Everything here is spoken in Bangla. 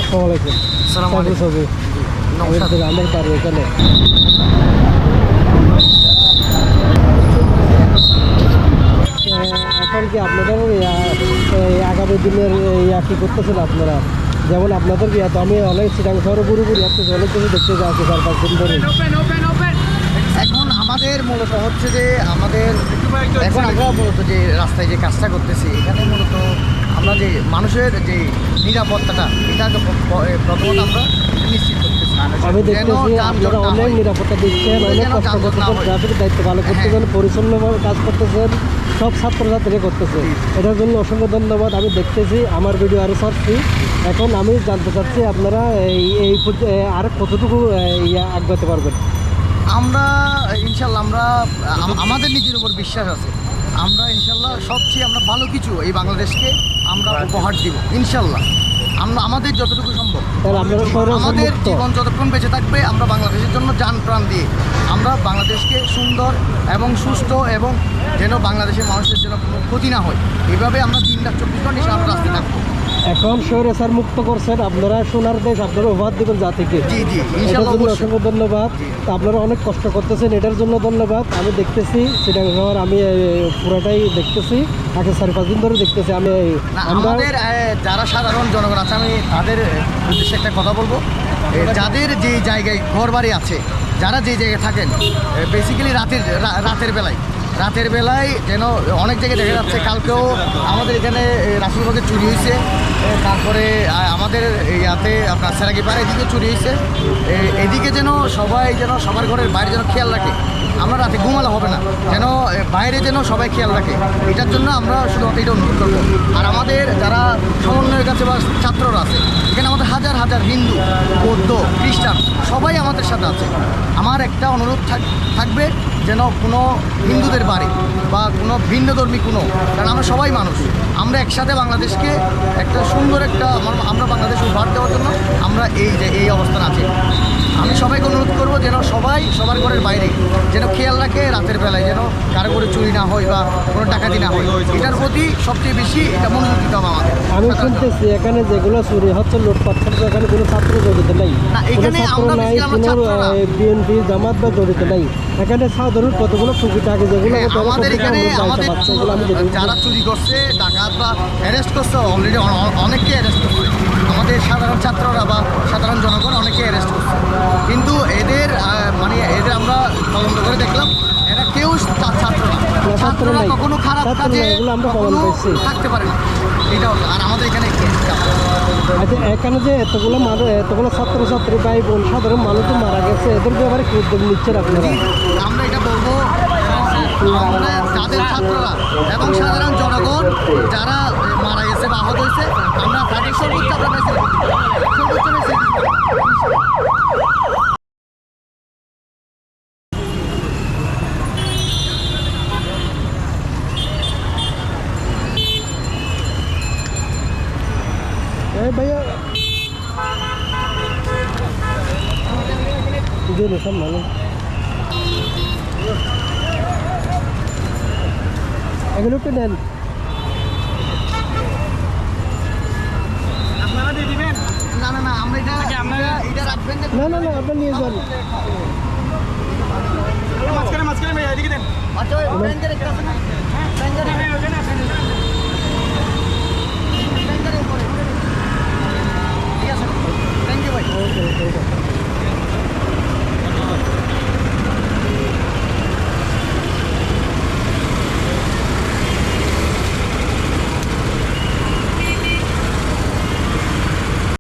আসসালামু আলাইকুম। আসসালামু আলাইকুম। ছবি নমস্কার। আমার বাড়ি এখানে। এখন কি আপনাদের আগামী দিনের কি করতেছেন আপনারা? যেমন আপনাদের বিয়া তো আমি অনেক চিটাং শহরে পুরোপুরি আসতেছি, অনেক কিছু দেখতে যাচ্ছি 4-5 দিন ধরে। এখন আমাদের মূলত হচ্ছে যে এখন আমরা মূলত যে রাস্তায় যে কাজটা করতেছি এখানে মূলত আমরা যে মানুষের যে নিরাপত্তাটা এটা প্রথমত আমরা নিশ্চিত করতেছি। আমি দেখতেছি আপনারা অনেক নিরাপত্তা দিচ্ছেন, অনেক কষ্ট করতেছেন, ট্রাফিকের দায়িত্ব ভালো করতেছেন, পরিচ্ছন্নভাবে কাজ করতেছেন, সব ছাত্রছাত্রীরা করতেছে। এটার জন্য অসংখ্য ধন্যবাদ। আমি দেখতেছি, আমার ভিডিও আরও ছাড়ছি। এখন আমি জানতে চাচ্ছি আপনারা এই আর কতটুকু আগাতে পারবেন? আমরা ইনশাল্লাহ আমাদের নিজের উপর বিশ্বাস আছে। আমরা ইনশাল্লাহ সবচেয়ে আমরা ভালো কিছু এই বাংলাদেশকে আমরা উপহার দিব ইনশাল্লাহ। আমাদের যতটুকু সম্ভব, আমাদের জীবন যতক্ষণ বেঁচে থাকবে আমরা বাংলাদেশের জন্য জান প্রাণ দিয়ে আমরা বাংলাদেশকে সুন্দর এবং সুস্থ এবং যেন বাংলাদেশের মানুষের যেন কোনো ক্ষতি না হয় এইভাবে আমরা 3-24 ঘন্টা আমরা রাস্তায় থাকবো। এখন স্বৈরাচার মুক্ত করছেন আপনারা, সোনার দেশ আপনারা উপহার দেবেন জাতিকে। জি জি, এটার জন্য অসংখ্য ধন্যবাদ। আপনারা অনেক কষ্ট করতেছেন, এটার জন্য ধন্যবাদ। আমি দেখতেছি চিটাং শহর, আমি পুরোটাই দেখতেছি, আগে 4-5 দিন ধরে দেখতেছি। আমাদের যারা সাধারণ জনগণ আছে আমি তাদের উদ্দেশ্যে একটা কথা বলবো। যাদের যে জায়গায় ঘর বাড়ি আছে, যারা যে জায়গায় থাকেন, বেসিক্যালি রাতের বেলায় যেন অনেক জায়গায় দেখা যাচ্ছে। কালকেও আমাদের এখানে রাসুলবাগে চুরি হয়েছে, তারপরে আমাদের ইয়াতে আপনার সেরাগিপাড়া এদিকে চুরি হয়েছে। এদিকে যেন সবাই যেন সবার ঘরের বাইরে যেন খেয়াল রাখে। আমরা রাতে ঘুমালে হবে না, যেন বাইরে যেন সবাই খেয়াল রাখে। এটার জন্য আমরা শুধুমাত্র এটা অনুরোধ করবো। আর আমাদের যারা সমন্বয়ের কাছে বা ছাত্ররা আছে এখানে, আমাদের হাজার হাজার হিন্দু, বৌদ্ধ, খ্রিস্টান সবাই আমাদের সাথে আছে। আমার একটা অনুরোধ থাকবে যেন কোনো হিন্দুদের বাড়ি বা কোনো ভিন্নধর্মী কারণ আমরা সবাই মানুষ, আমরা একসাথে বাংলাদেশকে একটা সুন্দর আমরা বাংলাদেশ উপহার দেওয়ার জন্য আমরা এই অবস্থান আছে। আমি সবাইকে অনুরোধ করবো যেন সবাই সবার ঘরের বাইরে যেন খেয়াল রাখে, রাতের বেলায় যেন কারো করে চুরি না হয় বা কোনো ডাকাতি না হয়। এটার প্রতি সবচেয়ে বেশি এটা মনোযোগ দিতে হবে আমাদের। আমি শুনতেছি এখানে যেগুলো চুরি হচ্ছে, লুটপাট হচ্ছে, এখানে কোনো ছাত্র জড়িত নাই, এখানে আমরা বিএনপি জামাত বা জড়িত নাই। এখানে সাধারণ কতগুলো টুকিটাকি যেগুলো আমাদের এখানে যারা চুরি করছে, ডাকাত বা অ্যারেস্ট করছে, অলরেডি অনেককে অ্যারেস্ট করছে। আমাদের সাধারণ ছাত্ররা বা সাধারণ জনগণ অনেকে অ্যারেস্ট করছে, কিন্তু এদের আমরা তদন্ত করে দেখলাম এরা কেউ ছাত্ররা কখনো খারাপ কাজে থাকতে পারে না। এটাও আর আমাদের এখানে আচ্ছা, এখানে যে এতগুলো ছাত্রছাত্রী ভাই বোন সাধারণ মানুষ মারা গেছে, এদের ব্যাপারে কি উদ্যোগ নিচ্ছেন আপনারা? আমরা এটা বলবো, যাদের ছাত্ররা এবং সাধারণ জনগণ যারা মারা গেছে বা আহত হয়েছে, আমরা তাদের সর্বোচ্চ ভাইয়া সব ভালো। এগুলো একটু নেন। আপনারা দিয়ে দিবেন? না আমরা এটা রাখবেন না আপনি নিয়ে যান। মাঝখানে ভাইয়া এদিকে দেন। আচ্ছা